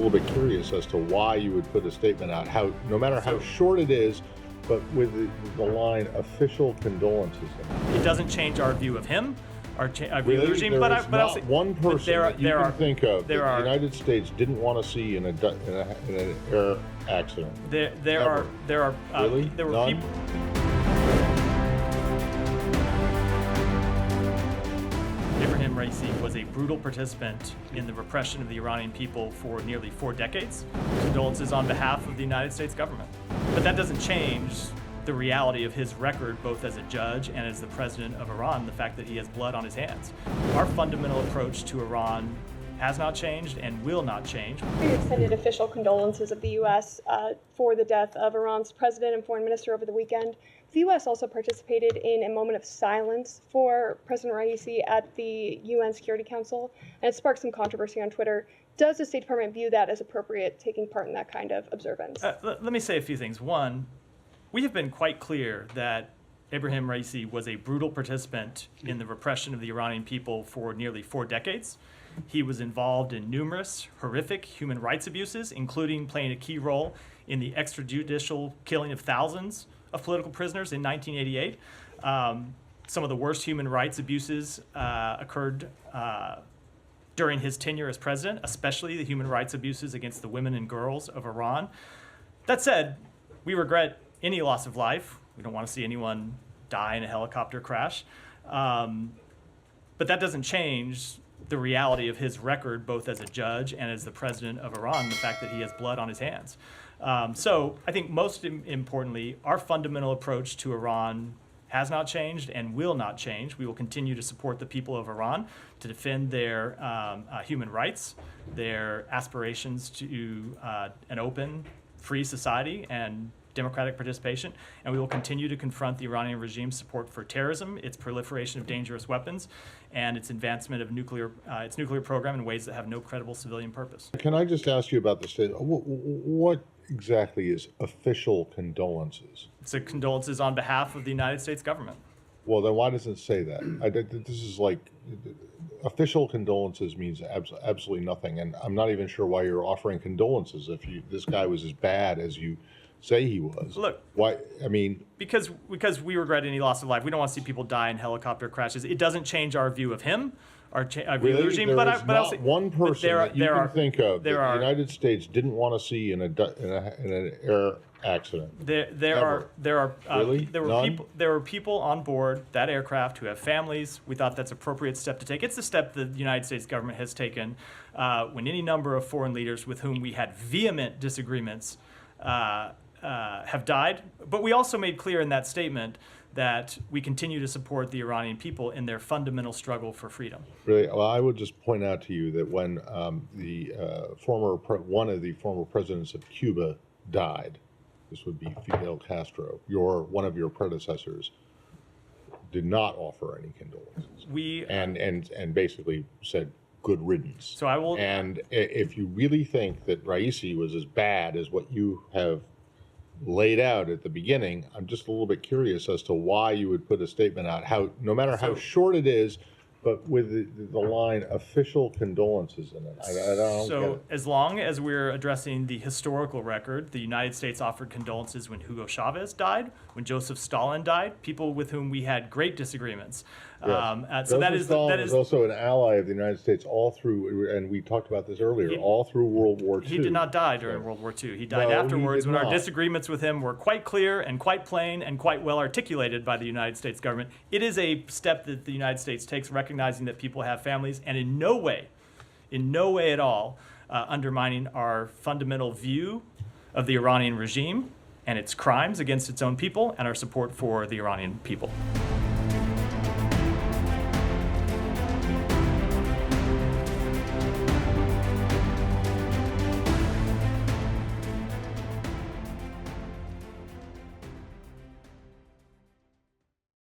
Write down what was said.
little bit curious as to why you would put a statement out, no matter how short it is, but with the line "official condolences" in it. It doesn't change our view of him, our view of the Really? regime. There But is not one person that you can think of that the United States didn't want to see in an air accident. There are Really? there were None? people. Ebrahim Raisi was a brutal participant in the repression of the Iranian people for nearly 4 decades. Condolences on behalf of the United States government. But that doesn't change the reality of his record, both as a judge and as the president of Iran, the fact that he has blood on his hands. Our fundamental approach to Iran has not changed and will not change. We extended official condolences of the U.S. For the death of Iran's president and foreign minister over the weekend. The U.S. also participated in a moment of silence for President Raisi at the UN Security Council, and it sparked some controversy on Twitter. Does the State Department view that as appropriate, taking part in that kind of observance? Let me say a few things. One, we have been quite clear that Ebrahim Raisi was a brutal participant in the repression of the Iranian people for nearly 4 decades. He was involved in numerous horrific human rights abuses, including playing a key role in the extrajudicial killing of thousands of political prisoners in 1988. Some of the worst human rights abuses occurred during his tenure as president, especially the human rights abuses against the women and girls of Iran. That said, we regret any loss of life. We don't want to see anyone die in a helicopter crash. But that doesn't change the reality of his record, both as a judge and as the president of Iran, the fact that he has blood on his hands. So I think most importantly, our fundamental approach to Iran has not changed and will not change. We will continue to support the people of Iran to defend their human rights, their aspirations to an open, free society and democratic participation, and we will continue to confront the Iranian regime's support for terrorism, its proliferation of dangerous weapons, and its advancement of its nuclear program in ways that have no credible civilian purpose. Can I just ask you about the state? What exactly is official condolences? It's a condolences on behalf of the United States government. Well, then why doesn't it say that? This is like, official condolences means absolutely nothing, and I'm not even sure why you're offering condolences if this guy was as bad as you say he was. Look, why? I mean, because we regret any loss of life. We don't want to see people die in helicopter crashes. It doesn't change our view of him, our view of the regime. There but is not one person that you can think of that the United States didn't want to see in an air accident. There were people on board that aircraft who have families. We thought that's an appropriate step to take. It's the step that the United States government has taken when any number of foreign leaders with whom we had vehement disagreements have died. But we also made clear in that statement that we continue to support the Iranian people in their fundamental struggle for freedom. Really? Well, I would just point out to you that when one of the former presidents of Cuba died, this would be Fidel Castro, one of your predecessors, did not offer any condolences. And basically said, good riddance. So I will. And if you really think that Raisi was as bad as what you have laid out at the beginning, I'm just a little bit curious as to why you would put a statement out, no matter how short it is, but with the line "official condolences" in it. I don't get it. As long as we're addressing the historical record, the United States offered condolences when Hugo Chavez died, when Joseph Stalin died, people with whom we had great disagreements. Yes. So Stalin was also an ally of the United States all through, and we talked about this earlier, all through World War II. He did not die during World War II. He died afterwards when our disagreements with him were quite clear and quite plain and quite well articulated by the United States government. It is a step that the United States takes, recognizing that people have families, and in no way at all undermining our fundamental view of the Iranian regime and its crimes against its own people and our support for the Iranian people.